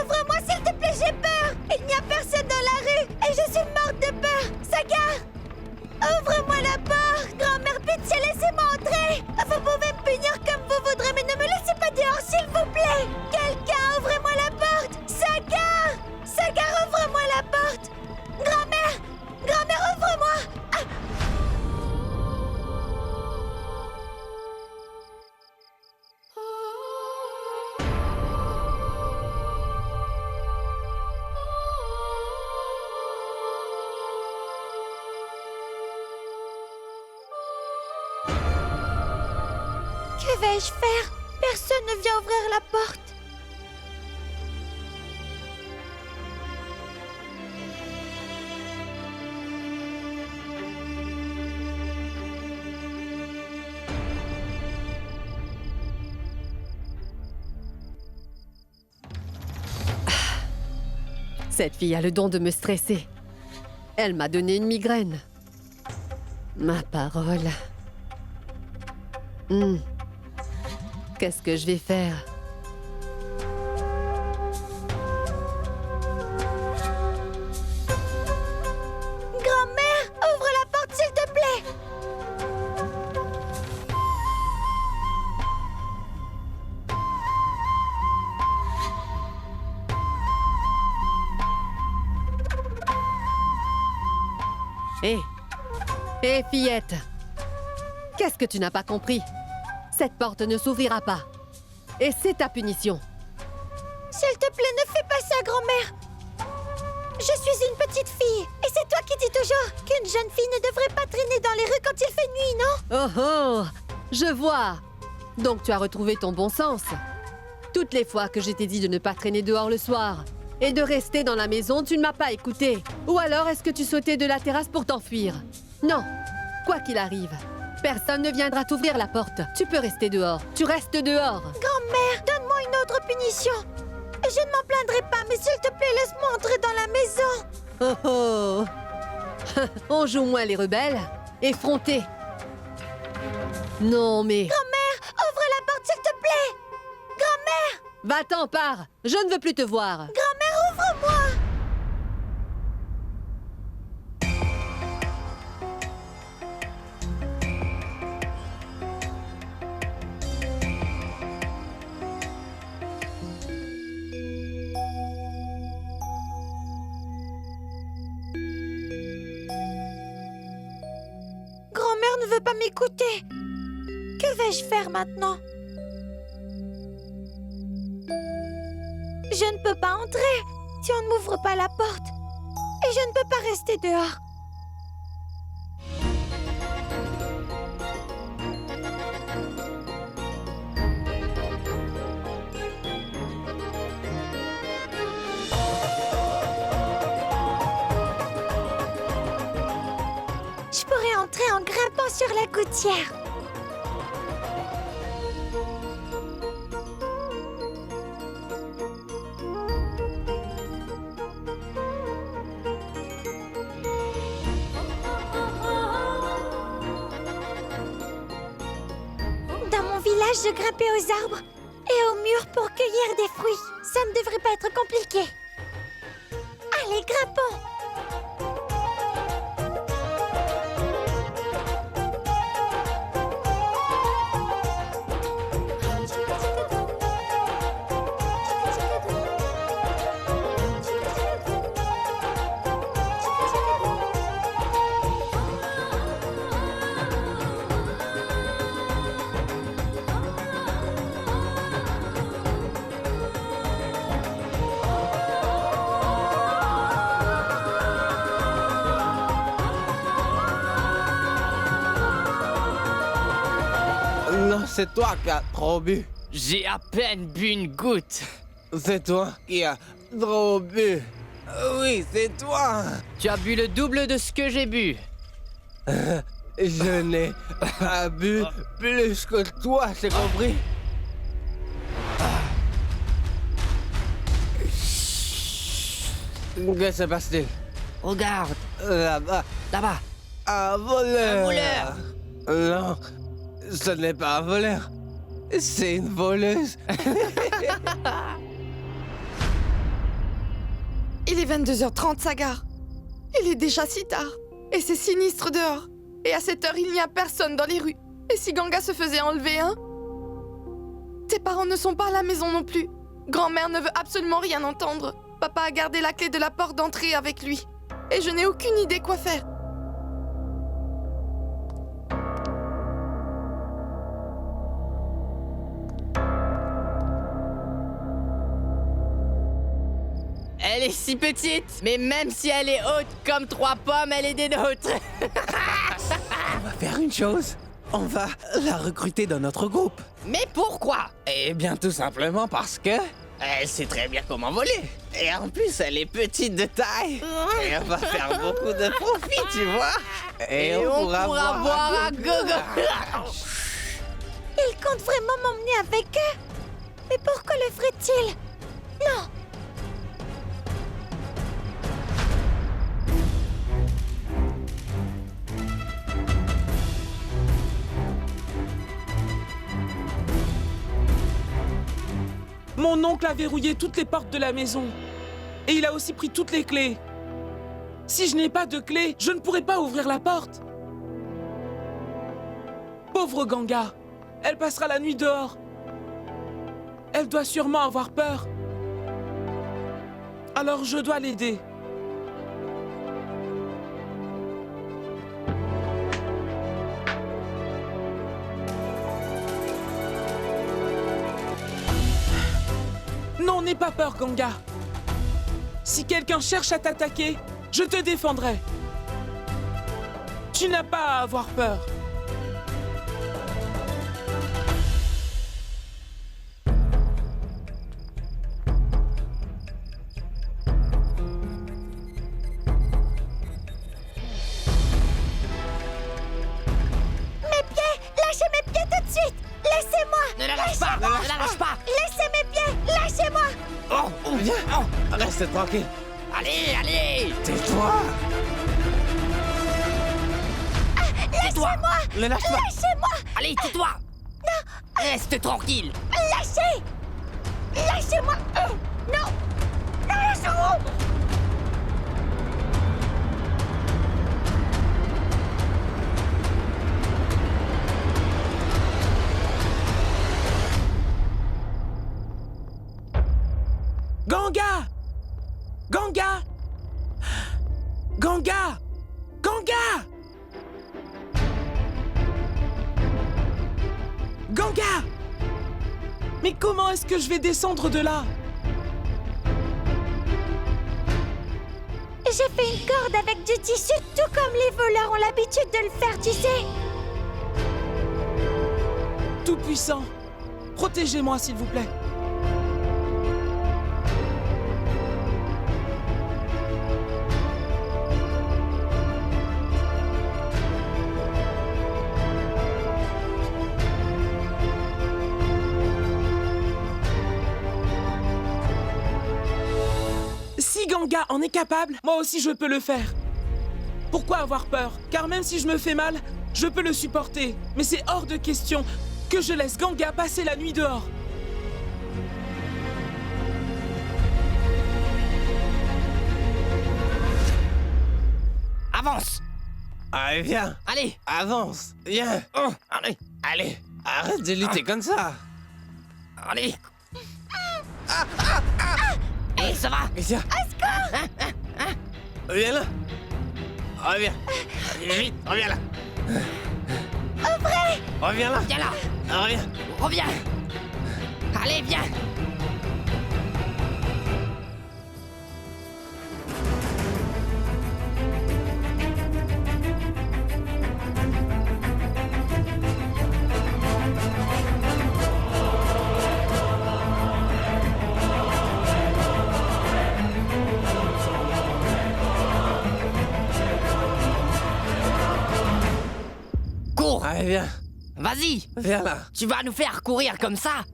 Ouvre-moi s'il te plaît, j'ai peur! Il n'y a personne dans la rue et je suis morte de peur! Saga! Ouvre-moi la porte! Grand-mère, pitié, laissez-moi entrer! Vous pouvez me punir comme vous voudrez, mais ne me laissez pas dehors, s'il vous plaît! Quelqu'un, ouvrez-moi la porte! Saga! Saga, ouvre-moi la porte! Grand-mère! Grand-mère, ouvre-moi! Ah! Que vais-je faire? Personne ne vient ouvrir la porte. Cette fille a le don de me stresser. Elle m'a donné une migraine. Ma parole. Qu'est-ce que je vais faire? Grand-mère, ouvre la porte, s'il te plaît! Hé, fillette! Qu'est-ce que tu n'as pas compris? Cette porte ne s'ouvrira pas. Et c'est ta punition. S'il te plaît, ne fais pas ça, grand-mère! Je suis une petite fille, et c'est toi qui dis toujours qu'une jeune fille ne devrait pas traîner dans les rues quand il fait nuit, non? Oh oh! Je vois! Donc tu as retrouvé ton bon sens. Toutes les fois que je t'ai dit de ne pas traîner dehors le soir et de rester dans la maison, tu ne m'as pas écouté. Ou alors est-ce que tu sautais de la terrasse pour t'enfuir? Non! Quoi qu'il arrive, personne ne viendra t'ouvrir la porte. Tu peux rester dehors. Tu restes dehors. Grand-mère, donne-moi une autre punition! Je ne m'en plaindrai pas, mais s'il te plaît, laisse-moi entrer dans la maison! Oh oh! On joue moins les rebelles. Effrontés. Non mais... Grand-mère, ouvre la porte, s'il te plaît! Grand-mère! Va-t'en, pars! Je ne veux plus te voir. Grand-mère, ouvre-moi! Grand-mère ne veut pas m'écouter. Que vais-je faire maintenant? Je ne peux pas entrer si on ne m'ouvre pas la porte. Et je ne peux pas rester dehors. Je pourrais entrer en grimpant sur la gouttière. Dans mon village, je grimpais aux arbres et aux murs pour cueillir des fruits. Ça ne devrait pas être compliqué. Allez, grimpons! Non, c'est toi qui as trop bu. J'ai à peine bu une goutte. C'est toi qui as trop bu. Oui, c'est toi. Tu as bu le double de ce que j'ai bu. Je n'ai pas bu plus que toi, c'est compris? Que se passe-t-il? Regarde, Là-bas, là-bas. un voleur. Un voleur. Non, ce n'est pas un voleur. C'est une voleuse. Il est 22h30, Sagar. Il est déjà si tard. Et c'est sinistre dehors. Et à cette heure, il n'y a personne dans les rues. Et si Ganga se faisait enlever, hein? Tes parents ne sont pas à la maison non plus. Grand-mère ne veut absolument rien entendre. Papa a gardé la clé de la porte d'entrée avec lui. Et je n'ai aucune idée quoi faire. Elle est si petite, mais même si elle est haute comme 3 pommes, elle est des nôtres. On va faire une chose. On va la recruter dans notre groupe. Mais pourquoi? Eh bien, tout simplement parce que elle sait très bien comment voler. Et en plus, elle est petite de taille. Et on va faire beaucoup de profit, tu vois. Et on pourra boire un gogo. Ils comptent vraiment m'emmener avec eux. Mais pourquoi le ferait-il? Non. Mon oncle a verrouillé toutes les portes de la maison. Et il a aussi pris toutes les clés. Si je n'ai pas de clé, je ne pourrai pas ouvrir la porte. Pauvre Ganga, elle passera la nuit dehors. Elle doit sûrement avoir peur. Alors je dois l'aider. Non, n'aie pas peur, Ganga. Si quelqu'un cherche à t'attaquer, je te défendrai. Tu n'as pas à avoir peur. Mes pieds! Lâchez mes pieds tout de suite! Laissez-moi! Ne la lâche pas, ne la lâche pas. Laissez mes pieds! Lâchez-moi! Viens, reste tranquille. Allez, allez. Tais-toi. Laissez-moi! Ne lâche pas. Lâchez-moi! Allez, tais-toi. Non. Reste tranquille. Lâchez! Lâchez-moi! Non! Non, lâchez-moi! Ganga! Ganga! Ganga! Ganga! Ganga! Mais comment est-ce que je vais descendre de là? J'ai fait une corde avec du tissu, tout comme les voleurs ont l'habitude de le faire, tu sais. Tout-puissant, protégez-moi s'il vous plaît. Si Ganga en est capable, moi aussi je peux le faire. Pourquoi avoir peur? Car même si je me fais mal, je peux le supporter. Mais c'est hors de question que je laisse Ganga passer la nuit dehors. Avance. Allez, viens. Allez. Avance. Viens. Allez. Allez, arrête de lutter comme ça. Allez. Et ça va? Viens. Viens là. Reviens. Vite, reviens là. Reviens là. Viens là. Reviens. Reviens. Allez, viens. Cours. Allez, viens. Vas-y. Viens là. Tu vas nous faire courir comme ça?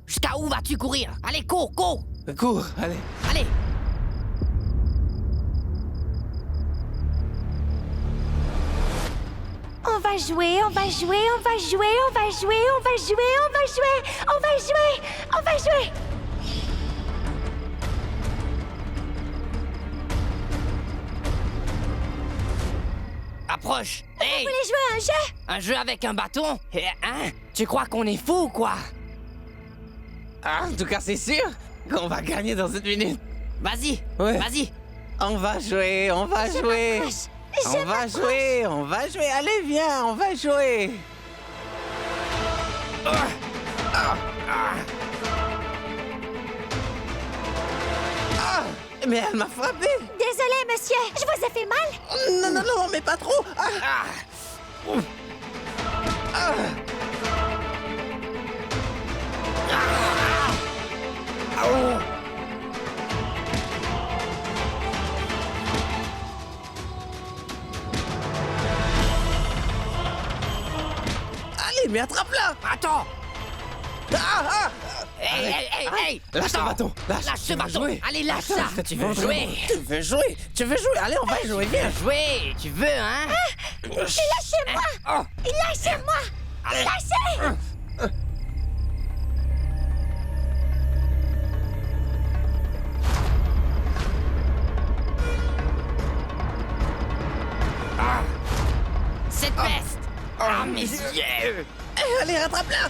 Jusqu'à où vas-tu courir? Allez, cours, cours. Cours, allez. Allez. On va jouer, on va jouer, on va jouer, on va jouer, on va jouer, on va jouer, on va jouer, on va jouer. t'approches. Hey! Vous voulez jouer à un jeu? Un jeu avec un bâton? Hein? Tu crois qu'on est fou ou quoi? Ah, en tout cas, c'est sûr qu'on va gagner dans une minute. Vas-y, Ouais. vas-y. On va jouer, on va jouer. m'approche. On va jouer, on va jouer. Allez, viens, on va jouer. Ah, mais elle m'a frappé. Désolé, monsieur. Je vous ai fait mal? Non, non, non, mais pas trop. Ah. Ah. Allez, mais attrape-la. Attends! Ah, ah. Hey! Lâche ton Attends. bâton. Lâche ce tu veux bâton! jouer. Allez, lâche Attends, ça! est-ce que Tu veux jouer? Tu veux jouer? Tu veux jouer? Allez, on va jouer, viens. Jouer! Tu veux, hein? Lâchez-moi! Oh! Lâchez-moi! Lâchez! Cette peste! Ah, mes yeux! Allez, rattrape-la.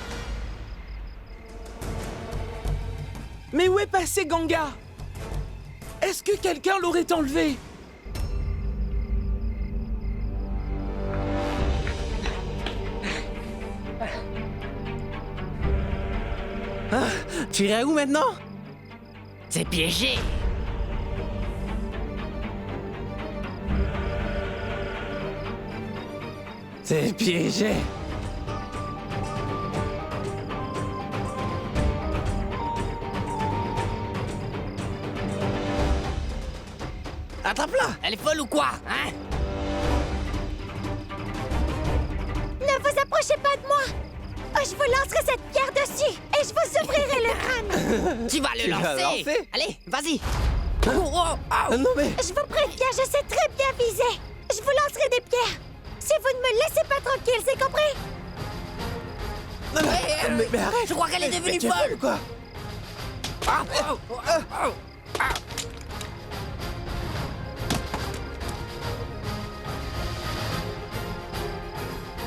Mais où est passé Ganga? Est-ce que quelqu'un l'aurait enlevé? Tu irais où maintenant? C'est piégé! C'est piégé. Attrape-la. Elle est folle ou quoi, hein? Ne vous approchez pas de moi! Je vous lancerai cette pierre dessus et je vous ouvrirai le crâne! Tu vas le Tu vas lancer! lancer? Allez, vas-y! Oh, oh, oh. Non mais... Je vous préviens, je sais très bien viser! Je vous lancerai des pierres! Si vous ne me laissez pas tranquille, c'est compris? Non, mais arrête. Je crois qu'elle est devenue Mais tu es folle. folle, quoi. Ah, oh, oh, oh, ah.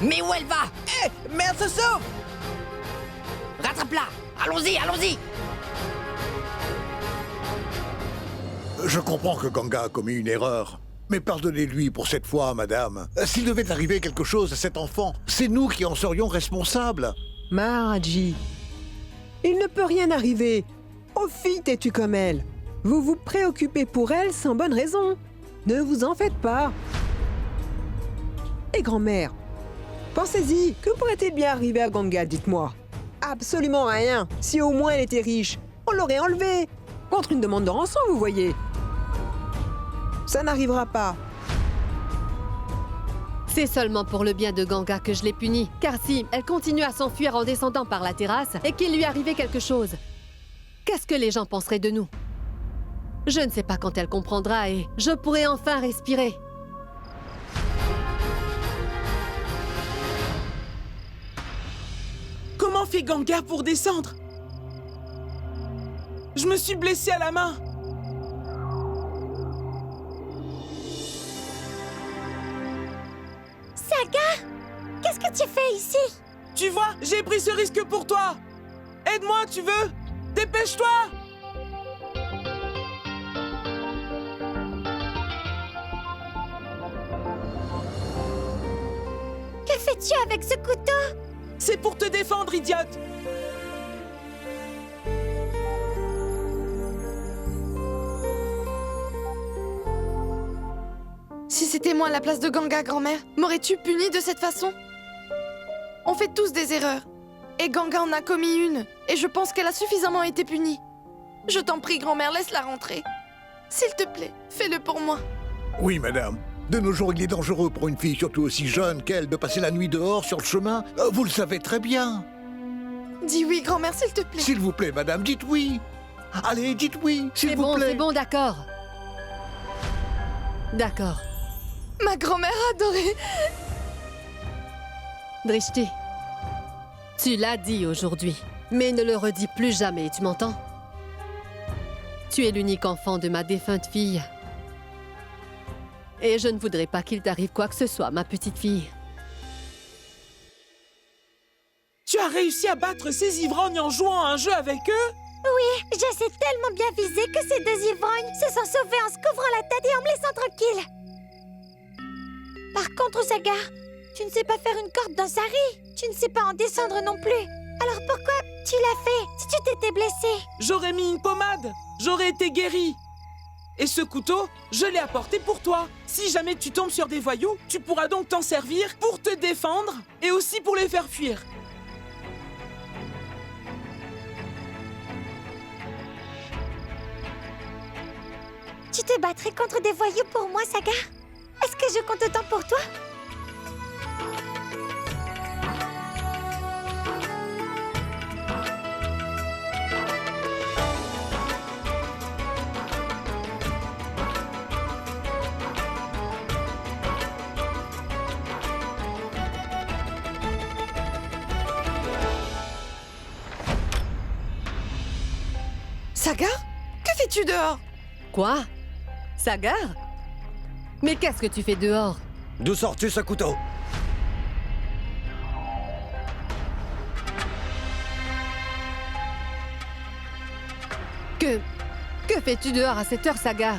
Mais où elle va? Eh, merde, se sauve. Rattrape-la! Allons-y, allons-y! Je comprends que Ganga a commis une erreur. Mais pardonnez-lui pour cette fois, madame. S'il devait arriver quelque chose à cet enfant, c'est nous qui en serions responsables. Maharaji, il ne peut rien arriver. Aux filles têtues comme elle. Vous vous préoccupez pour elle sans bonne raison. Ne vous en faites pas. Et grand-mère, pensez-y, que pourrait-il bien arriver à Ganga, dites-moi? Absolument rien. Si au moins elle était riche, on l'aurait enlevée. Contre une demande de rançon, vous voyez. Ça n'arrivera pas. C'est seulement pour le bien de Ganga que je l'ai punie. Car si elle continue à s'enfuir en descendant par la terrasse et qu'il lui arrivait quelque chose, qu'est-ce que les gens penseraient de nous? Je ne sais pas quand elle comprendra et je pourrai enfin respirer. Comment fait Ganga pour descendre? Je me suis blessé à la main. Saga! Qu'est-ce que tu fais ici? Tu vois, j'ai pris ce risque pour toi. Aide-moi, tu veux? Dépêche-toi! Que fais-tu avec ce couteau? C'est pour te défendre, idiote! Si c'était moi à la place de Ganga, grand-mère, m'aurais-tu puni de cette façon? On fait tous des erreurs. Et Ganga en a commis une. Et je pense qu'elle a suffisamment été punie. Je t'en prie, grand-mère, laisse-la rentrer. S'il te plaît, fais-le pour moi. Oui, madame. De nos jours, il est dangereux pour une fille, surtout aussi jeune qu'elle, de passer la nuit dehors sur le chemin. Vous le savez très bien. Dis oui, grand-mère, s'il te plaît. S'il vous plaît, madame, dites oui. Allez, dites oui, s'il vous plaît. C'est bon, d'accord. D'accord. Ma grand-mère adorée. Drishti, tu l'as dit aujourd'hui, mais ne le redis plus jamais, tu m'entends? Tu es l'unique enfant de ma défunte fille. Et je ne voudrais pas qu'il t'arrive quoi que ce soit, ma petite fille. Tu as réussi à battre ces ivrognes en jouant à un jeu avec eux? Oui, je sais tellement bien viser que ces deux ivrognes se sont sauvés en se couvrant la tête et en me laissant tranquille. Par contre, Sagar, tu ne sais pas faire une corde dans Sari. Tu ne sais pas en descendre non plus. Alors pourquoi tu l'as fait si tu t'étais blessé? J'aurais mis une pommade, j'aurais été guéri. Et ce couteau, je l'ai apporté pour toi. Si jamais tu tombes sur des voyous, tu pourras donc t'en servir pour te défendre et aussi pour les faire fuir. Tu te battrais contre des voyous pour moi, Sagar? Est-ce que je compte autant pour toi? Sagar? Que fais-tu dehors? Quoi? Sagar? Mais qu'est-ce que tu fais dehors? D'où sors-tu ce couteau? Que fais-tu dehors à cette heure, Sagar?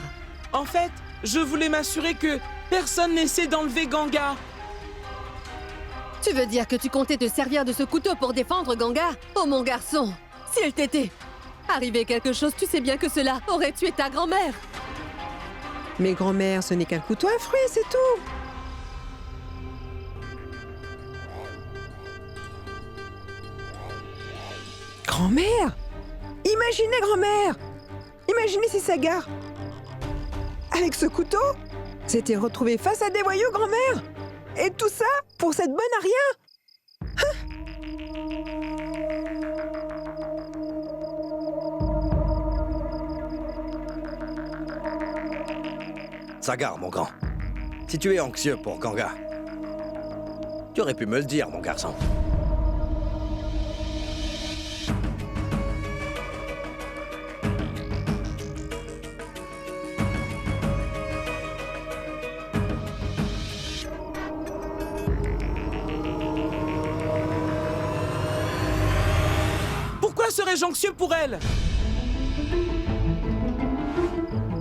En fait, je voulais m'assurer que personne n'essaie d'enlever Ganga. Tu veux dire que tu comptais te servir de ce couteau pour défendre Ganga? Oh mon garçon, s'il t'était arrivé quelque chose, tu sais bien que cela aurait tué ta grand-mère. Mais grand-mère, ce n'est qu'un couteau à fruits, c'est tout. Grand-mère? Imaginez, grand-mère! Imaginez si Sagar, avec ce couteau, s'était retrouvé face à des voyous, grand-mère! Et tout ça pour cette bonne à rien! Sagar, mon grand. Si tu es anxieux pour Ganga, tu aurais pu me le dire, mon garçon. Pourquoi serais-je anxieux pour elle?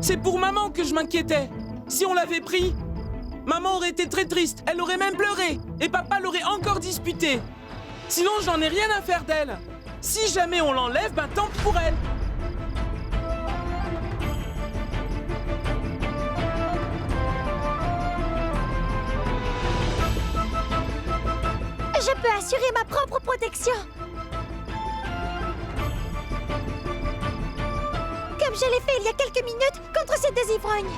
C'est pour maman que je m'inquiétais. Si on l'avait pris, maman aurait été très triste. Elle aurait même pleuré. Et papa l'aurait encore disputé. Sinon, j'en ai rien à faire d'elle. Si jamais on l'enlève, ben tant pis pour elle. Je peux assurer ma propre protection. Comme je l'ai fait il y a quelques minutes contre ces deux ivrognes.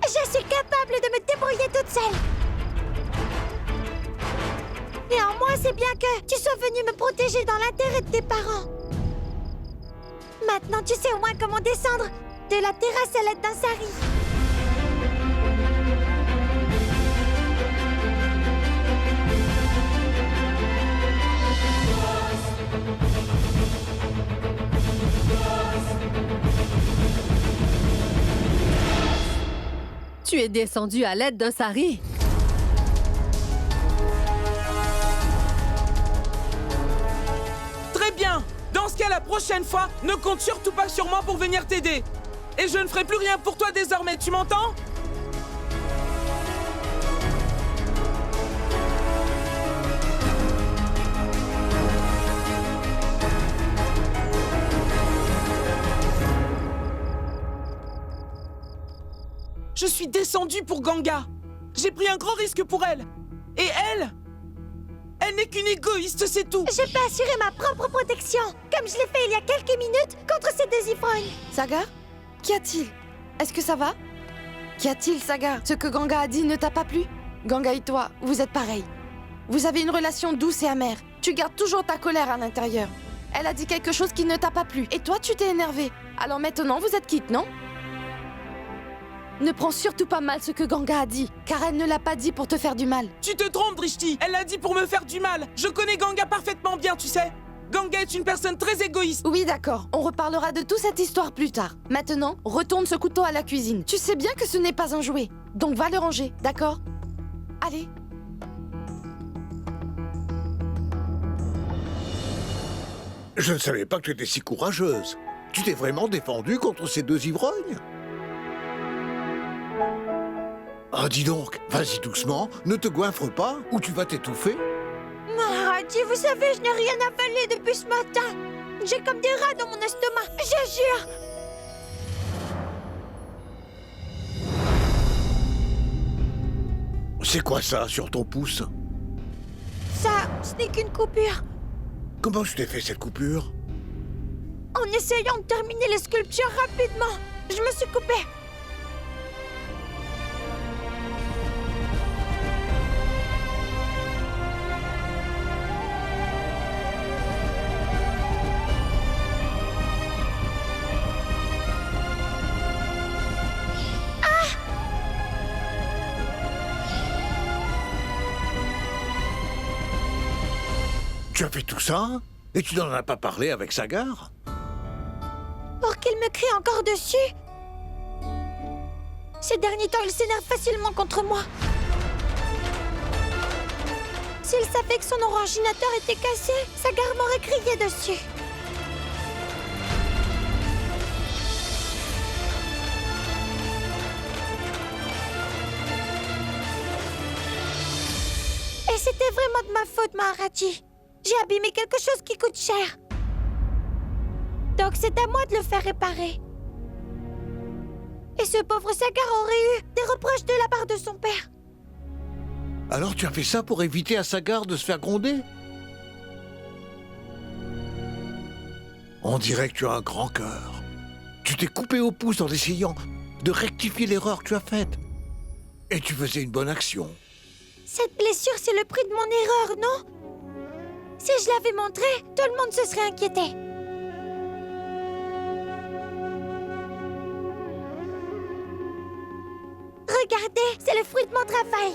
Je suis capable de me débrouiller toute seule. Néanmoins, c'est bien que tu sois venu me protéger dans l'intérêt de tes parents. Maintenant, tu sais au moins comment descendre de la terrasse à l'aide d'un sari. Tu es descendu à l'aide d'un sari. Très bien. Dans ce cas, la prochaine fois, ne compte surtout pas sur moi pour venir t'aider. Et je ne ferai plus rien pour toi désormais, tu m'entends? Je suis descendu pour Ganga. J'ai pris un grand risque pour elle. Et elle n'est qu'une égoïste, c'est tout. Je peux assurer ma propre protection, comme je l'ai fait il y a quelques minutes contre ces deux ivrognes. Sagar? Qu'y a-t-il? Est-ce que ça va? Qu'y a-t-il, Sagar? Ce que Ganga a dit ne t'a pas plu? Ganga et toi, vous êtes pareils. Vous avez une relation douce et amère. Tu gardes toujours ta colère à l'intérieur. Elle a dit quelque chose qui ne t'a pas plu. Et toi, tu t'es énervé. Alors maintenant, vous êtes quittes, non? Ne prends surtout pas mal ce que Ganga a dit, car elle ne l'a pas dit pour te faire du mal. Tu te trompes, Drishti. Elle l'a dit pour me faire du mal. Je connais Ganga parfaitement bien, tu sais. Ganga est une personne très égoïste. Oui, d'accord. On reparlera de toute cette histoire plus tard. Maintenant, retourne ce couteau à la cuisine. Tu sais bien que ce n'est pas un jouet. Donc va le ranger, d'accord? Allez. Je ne savais pas que tu étais si courageuse. Tu t'es vraiment défendue contre ces deux ivrognes? Ah, dis donc, vas-y doucement, ne te goinfre pas, ou tu vas t'étouffer. Maharaji, vous savez, je n'ai rien avalé depuis ce matin. J'ai comme des rats dans mon estomac, je jure. C'est quoi ça sur ton pouce? Ça, ce n'est qu'une coupure. Comment tu t'es fait cette coupure? En essayant de terminer les sculptures rapidement, je me suis coupée. Tu as fait tout ça? Et tu n'en as pas parlé avec Sagar? Pour qu'il me crie encore dessus. Ces derniers temps, il s'énerve facilement contre moi. S'il savait que son oranginateur était cassé, Sagar m'aurait crié dessus. Et c'était vraiment de ma faute, Maharaji. J'ai abîmé quelque chose qui coûte cher. Donc c'est à moi de le faire réparer. Et ce pauvre Sagar aurait eu des reproches de la part de son père. Alors tu as fait ça pour éviter à Sagar de se faire gronder? On dirait que tu as un grand cœur. Tu t'es coupé au pouce en essayant de rectifier l'erreur que tu as faite. Et tu faisais une bonne action. Cette blessure, c'est le prix de mon erreur, non? Si je l'avais montré, tout le monde se serait inquiété. Regardez, c'est le fruit de mon travail.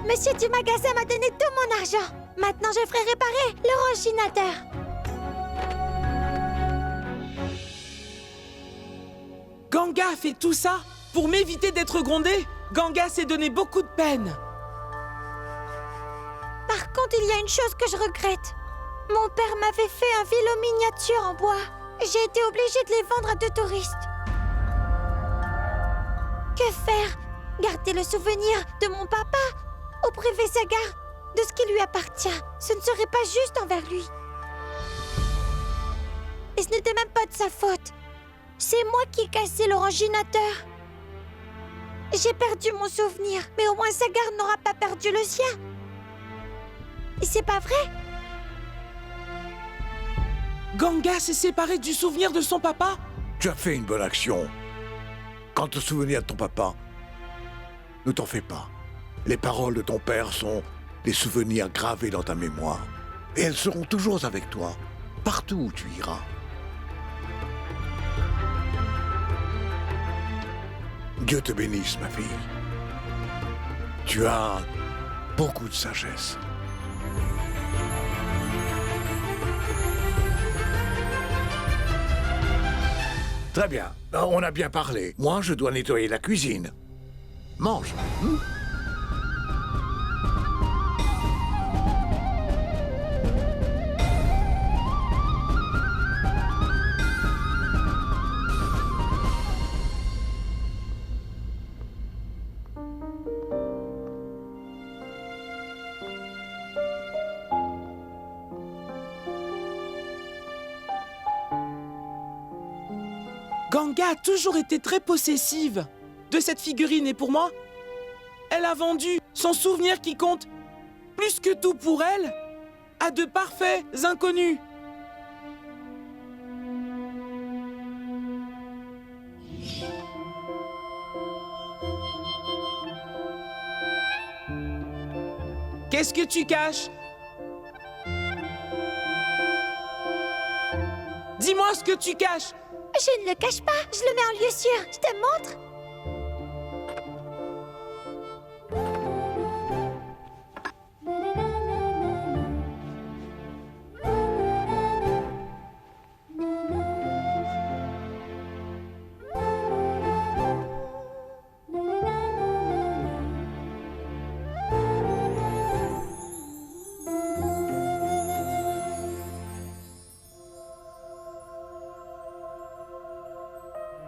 Monsieur du magasin m'a donné tout mon argent. Maintenant, je ferai réparer l'oranginateur. Ganga a fait tout ça pour m'éviter d'être grondé. Ganga s'est donné beaucoup de peine. Par contre, il y a une chose que je regrette. Mon père m'avait fait un vélo miniature en bois. J'ai été obligée de les vendre à 2 touristes. Que faire? Garder le souvenir de mon papa ou priver Sagar de ce qui lui appartient? Ce ne serait pas juste envers lui. Et ce n'était même pas de sa faute. C'est moi qui ai cassé l'oranginateur. J'ai perdu mon souvenir, mais au moins Sagar n'aura pas perdu le sien. Et c'est pas vrai? Ganga s'est séparé du souvenir de son papa? Tu as fait une bonne action. Quant au souvenir de ton papa, ne t'en fais pas. Les paroles de ton père sont des souvenirs gravés dans ta mémoire. Et elles seront toujours avec toi, partout où tu iras. Dieu te bénisse, ma fille. Tu as beaucoup de sagesse. Très bien, on a bien parlé. Moi, je dois nettoyer la cuisine. Mange. Ganga a toujours été très possessive de cette figurine et pour moi, elle a vendu son souvenir qui compte plus que tout pour elle à de parfaits inconnus. Qu'est-ce que tu caches? Dis-moi ce que tu caches. Je ne le cache pas, je le mets en lieu sûr. Je te montre.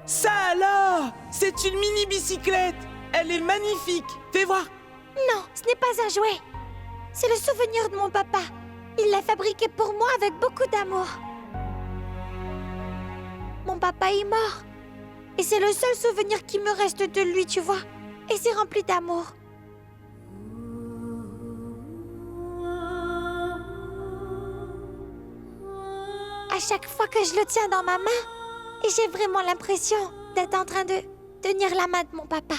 Ça alors! C'est une mini-bicyclette! Elle est magnifique! Fais voir! Non, ce n'est pas un jouet. C'est le souvenir de mon papa. Il l'a fabriqué pour moi avec beaucoup d'amour. Mon papa est mort. Et c'est le seul souvenir qui me reste de lui, tu vois. Et c'est rempli d'amour. À chaque fois que je le tiens dans ma main, et j'ai vraiment l'impression d'être en train de tenir la main de mon papa.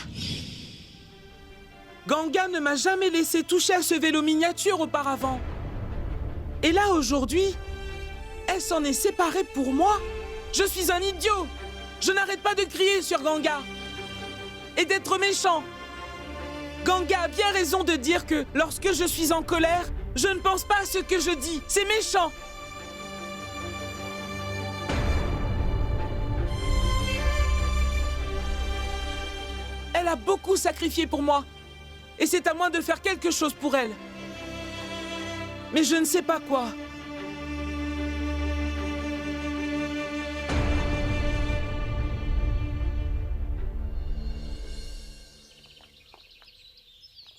Ganga ne m'a jamais laissé toucher à ce vélo miniature auparavant. Et là, aujourd'hui, elle s'en est séparée pour moi. Je suis un idiot. Je n'arrête pas de crier sur Ganga. Et d'être méchant. Ganga a bien raison de dire que lorsque je suis en colère, je ne pense pas à ce que je dis. C'est méchant. Elle a beaucoup sacrifié pour moi. Et c'est à moi de faire quelque chose pour elle. Mais je ne sais pas quoi.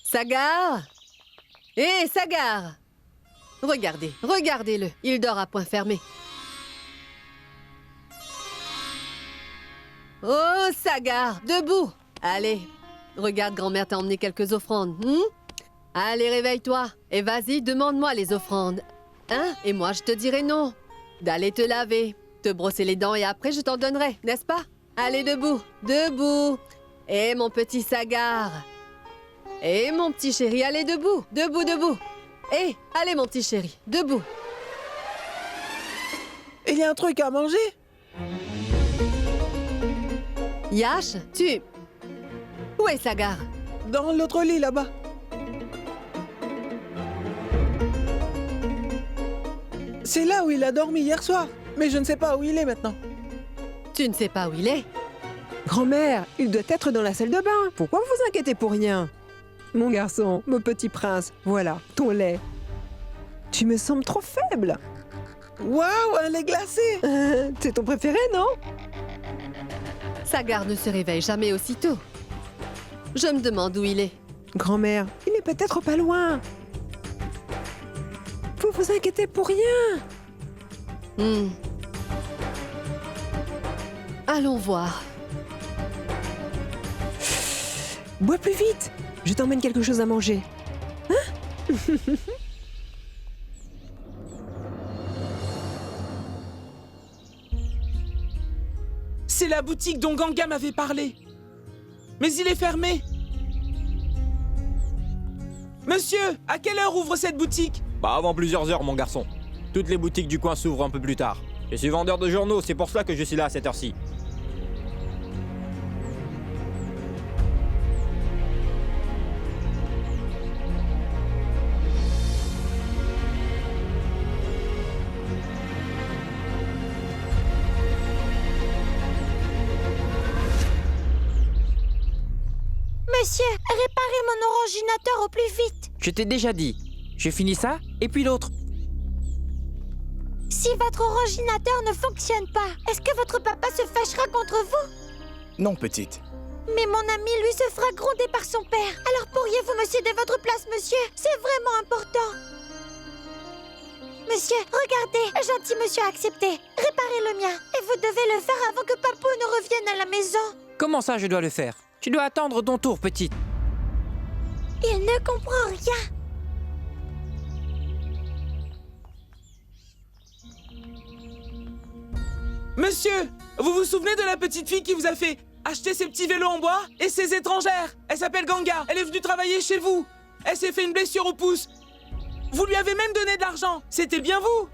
Sagar! Hé, Sagar! Regardez, regardez-le. Il dort à point fermé. Oh, Sagar, debout! Allez, regarde, grand-mère t'a emmené quelques offrandes. Allez, réveille-toi. Et vas-y, demande-moi les offrandes. Hein? Et moi, je te dirai non. D'aller te laver, te brosser les dents et après, je t'en donnerai, n'est-ce pas? Allez, debout, debout. Et mon petit Sagar. Et mon petit chéri, allez, debout, debout, debout. Et allez, mon petit chéri, debout. Il y a un truc à manger? Yash, tu... Où est Sagar? Dans l'autre lit, là-bas. C'est là où il a dormi hier soir. Mais je ne sais pas où il est maintenant. Tu ne sais pas où il est? Grand-mère, il doit être dans la salle de bain. Pourquoi vous vous inquiétez pour rien? Mon garçon, mon petit prince, voilà, ton lait. Tu me sembles trop faible. Waouh, un lait glacé! C'est ton préféré, non? Sagar ne se réveille jamais aussitôt. Je me demande où il est. Grand-mère, il est peut-être pas loin. Vous vous inquiétez pour rien. Allons voir. Bois plus vite. Je t'emmène quelque chose à manger. Hein? C'est la boutique dont Ganga m'avait parlé. Mais il est fermé. Monsieur, à quelle heure ouvre cette boutique? Bah avant plusieurs heures, mon garçon. Toutes les boutiques du coin s'ouvrent un peu plus tard. Je suis vendeur de journaux, c'est pour cela que je suis là à cette heure-ci. Monsieur, réparez mon oranginateur au plus vite. Je t'ai déjà dit. J'ai fini ça, et puis l'autre. Si votre oranginateur ne fonctionne pas, est-ce que votre papa se fâchera contre vous? Non, petite. Mais mon ami, lui, se fera gronder par son père. Alors pourriez-vous me céder votre place, monsieur? C'est vraiment important. Monsieur, regardez, un gentil monsieur a accepté. Réparez le mien. Et vous devez le faire avant que Papou ne revienne à la maison. Comment ça, je dois le faire? Tu dois attendre ton tour, petite. Il ne comprend rien. Monsieur, vous vous souvenez de la petite fille qui vous a fait acheter ces petits vélos en bois et ces étrangères? Elle s'appelle Ganga. Elle est venue travailler chez vous. Elle s'est fait une blessure au pouce. Vous lui avez même donné de l'argent. C'était bien vous.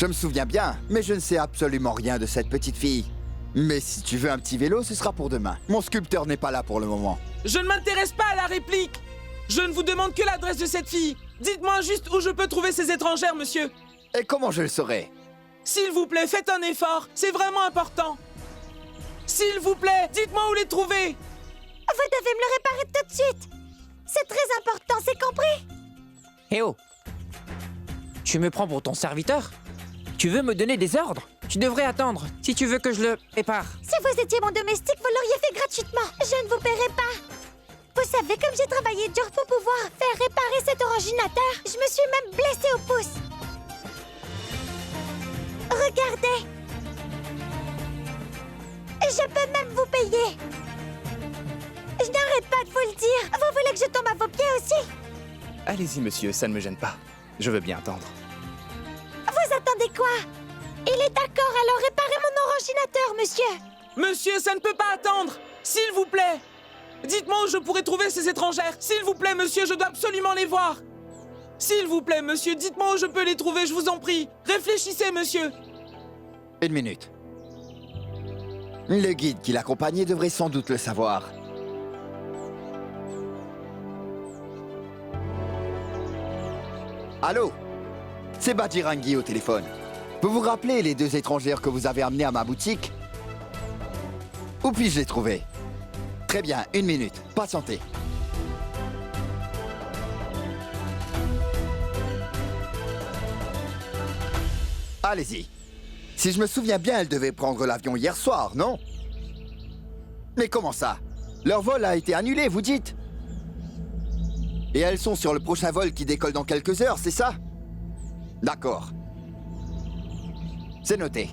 Je me souviens bien, mais je ne sais absolument rien de cette petite fille. Mais si tu veux un petit vélo, ce sera pour demain. Mon sculpteur n'est pas là pour le moment. Je ne m'intéresse pas à la réplique. Je ne vous demande que l'adresse de cette fille. Dites-moi juste où je peux trouver ces étrangères, monsieur. Et comment je le saurai? S'il vous plaît, faites un effort. C'est vraiment important. S'il vous plaît, dites-moi où les trouver. Vous devez me le réparer tout de suite. C'est très important, c'est compris? Eh oh! Tu me prends pour ton serviteur? Tu veux me donner des ordres? Tu devrais attendre, si tu veux que je le répare. Si vous étiez mon domestique, vous l'auriez fait gratuitement. Je ne vous paierai pas. Vous savez, comme j'ai travaillé dur pour pouvoir faire réparer cet originateur, je me suis même blessée au pouce. Regardez. Je peux même vous payer. Je n'arrête pas de vous le dire. Vous voulez que je tombe à vos pieds aussi? Allez-y, monsieur, ça ne me gêne pas. Je veux bien attendre. Vous attendez quoi? Il est d'accord, alors réparez mon originateur, monsieur. Monsieur, ça ne peut pas attendre. S'il vous plaît. Dites-moi où je pourrais trouver ces étrangères. S'il vous plaît, monsieur, je dois absolument les voir. S'il vous plaît, monsieur, dites-moi où je peux les trouver, je vous en prie. Réfléchissez, monsieur. Une minute. Le guide qui l'accompagnait devrait sans doute le savoir. Allô? C'est Badirangi au téléphone. Vous vous rappelez les 2 étrangères que vous avez amenées à ma boutique? Où puis-je les trouver? Très bien, 1 minute. Patientez. Allez-y. Si je me souviens bien, elles devaient prendre l'avion hier soir, non? Mais comment ça? Leur vol a été annulé, vous dites? Et elles sont sur le prochain vol qui décolle dans quelques heures, c'est ça? D'accord. C'est noté.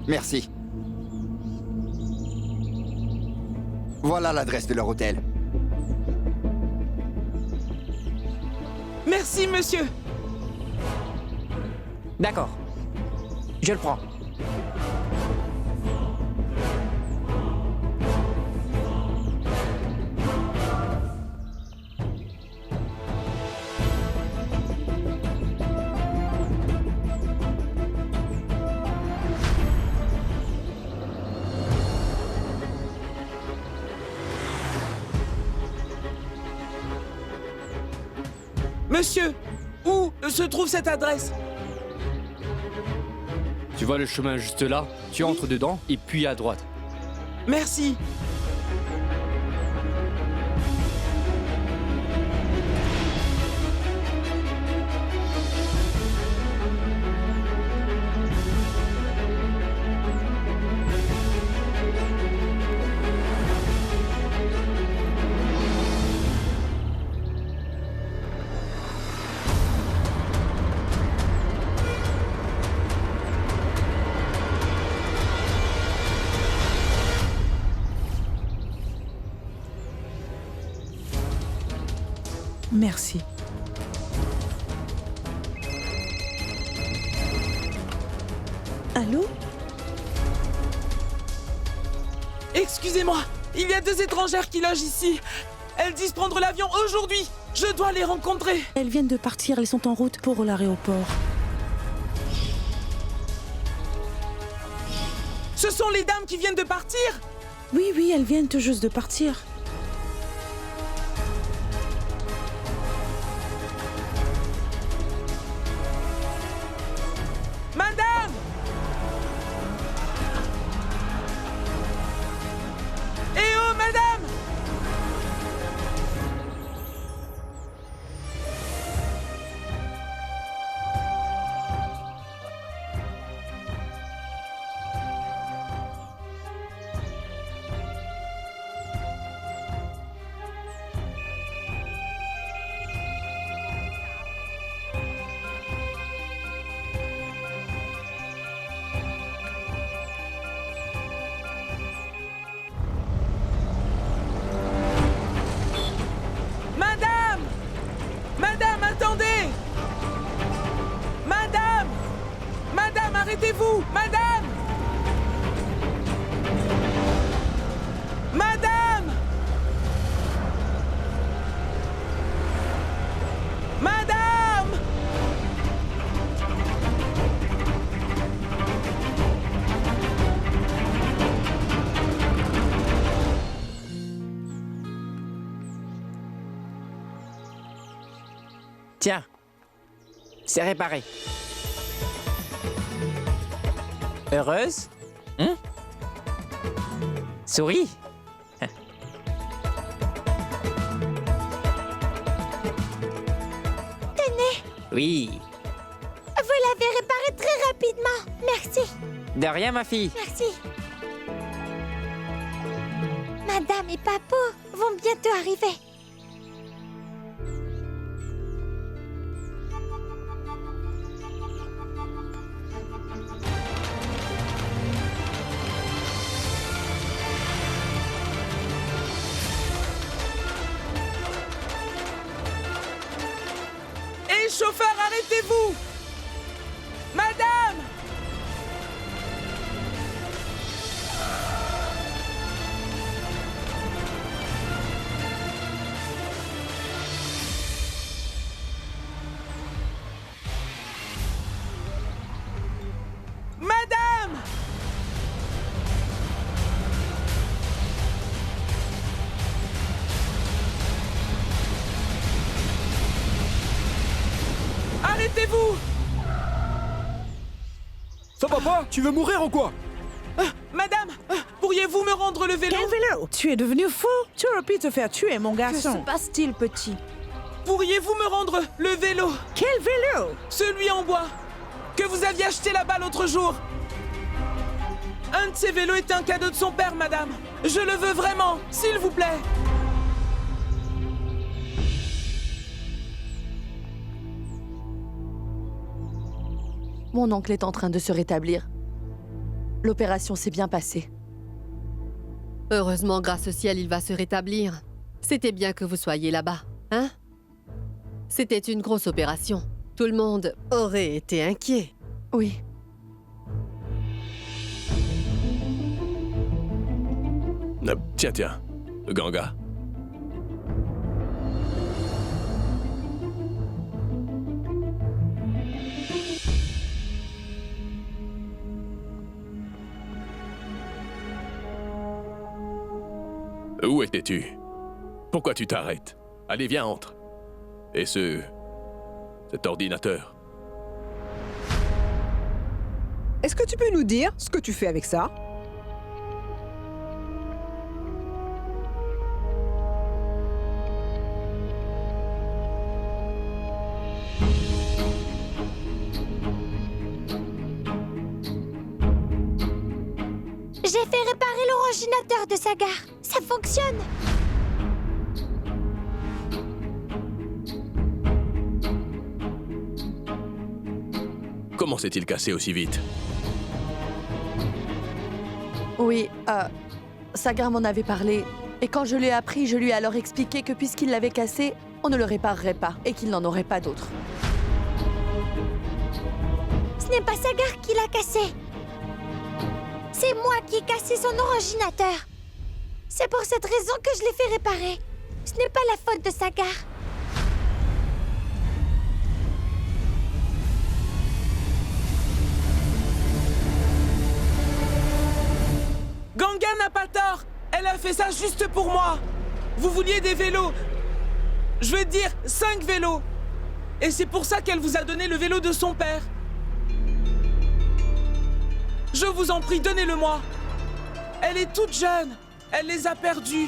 Merci. Voilà l'adresse de leur hôtel. Merci, monsieur. D'accord. Je le prends. Monsieur, où se trouve cette adresse? Tu vois le chemin juste là, tu entres dedans et puis à droite. Merci. Merci. Allô? Excusez-moi, il y a 2 étrangères qui logent ici. Elles disent prendre l'avion aujourd'hui. Je dois les rencontrer. Elles viennent de partir, elles sont en route pour l'aéroport. Ce sont les dames qui viennent de partir? Oui, elles viennent tout juste de partir. Madame! Eh oh, madame! Arrêtez-vous! Madame! Madame! Madame! Tiens, c'est réparé. Heureuse? Souris? Tenez, Oui. vous l'avez réparé très rapidement. Merci, De rien, ma fille. merci. Madame et Papou vont bientôt arriver. Hé, chauffeur, arrêtez-vous! Madame! Madame! Arrêtez-vous! Ça va pas? Tu veux mourir ou quoi? Madame, pourriez-vous me rendre le vélo? Quel vélo? Tu es devenu fou? Tu aurais pu te faire tuer, mon Que garçon. se passe-t-il, petit? Pourriez-vous me rendre le vélo? Quel vélo? Celui en bois que vous aviez acheté là-bas l'autre jour. Un de ces vélos est un cadeau de son père, madame. Je le veux vraiment, s'il vous plaît. Mon oncle est en train de se rétablir. L'opération s'est bien passée. Heureusement, grâce au ciel, il va se rétablir. C'était bien que vous soyez là-bas, hein? C'était une grosse opération. Tout le monde aurait été inquiet. Oui. Tiens, Ganga. Où étais-tu? Pourquoi tu t'arrêtes? Allez, viens, entre. Et cet ordinateur? Est-ce que tu peux nous dire ce que tu fais avec ça? J'ai fait réparer l'originateur de Sagar. Ça fonctionne. Comment s'est-il cassé aussi vite? Oui, Sagar m'en avait parlé. Et quand je lui ai appris, je lui ai alors expliqué que puisqu'il l'avait cassé, on ne le réparerait pas et qu'il n'en aurait pas d'autre. Ce n'est pas Sagar qui l'a cassé. C'est moi qui ai cassé son originateur. C'est pour cette raison que je l'ai fait réparer. Ce n'est pas la faute de Sagar. Ganga n'a pas tort. Elle a fait ça juste pour moi. Vous vouliez des vélos. Je veux dire 5 vélos. Et c'est pour ça qu'elle vous a donné le vélo de son père. Je vous en prie, donnez-le-moi. Elle est toute jeune. Elle les a perdus.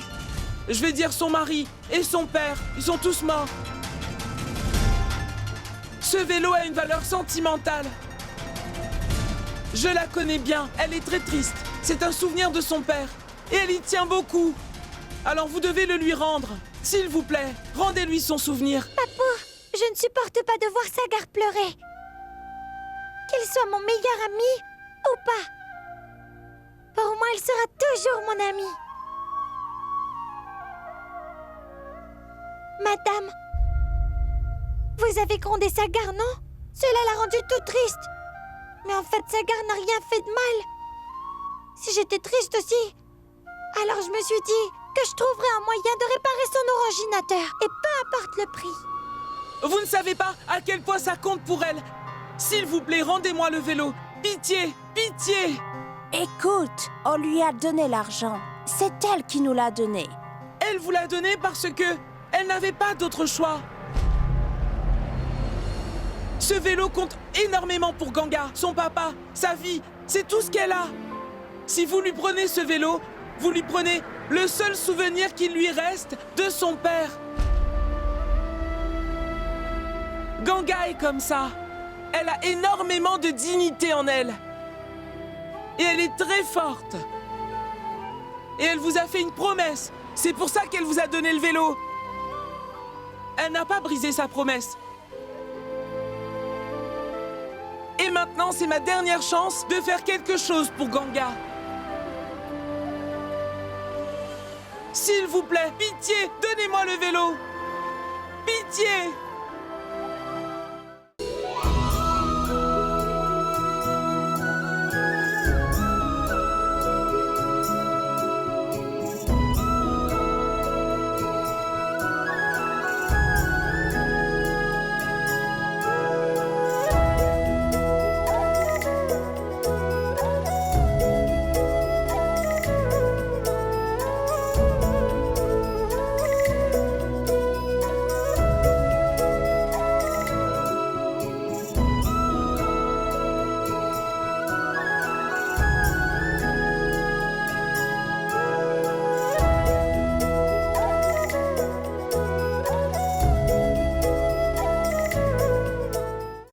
Je vais dire son mari et son père. Ils sont tous morts. Ce vélo a une valeur sentimentale. Je la connais bien. Elle est très triste. C'est un souvenir de son père. Et elle y tient beaucoup. Alors vous devez le lui rendre. S'il vous plaît, rendez-lui son souvenir. Papou, je ne supporte pas de voir Sagar pleurer. Qu'il soit mon meilleur ami ou pas. Pour moi, il sera toujours mon ami. Madame, vous avez grondé Sagar, non? Cela l'a rendu tout triste. Mais en fait, Sagar n'a rien fait de mal. Si j'étais triste aussi, alors je me suis dit que je trouverais un moyen de réparer son originateur. Et peu importe le prix. Vous ne savez pas à quel point ça compte pour elle. S'il vous plaît, rendez-moi le vélo. Pitié, pitié. Écoute, on lui a donné l'argent. C'est elle qui nous l'a donné. Elle vous l'a donné parce que elle n'avait pas d'autre choix. Ce vélo compte énormément pour Ganga, son papa, sa vie, c'est tout ce qu'elle a. Si vous lui prenez ce vélo, vous lui prenez le seul souvenir qu'il lui reste de son père. Ganga est comme ça. Elle a énormément de dignité en elle. Et elle est très forte. Et elle vous a fait une promesse. C'est pour ça qu'elle vous a donné le vélo. Elle n'a pas brisé sa promesse. Et maintenant, c'est ma dernière chance de faire quelque chose pour Ganga. S'il vous plaît, pitié, donnez-moi le vélo. Pitié!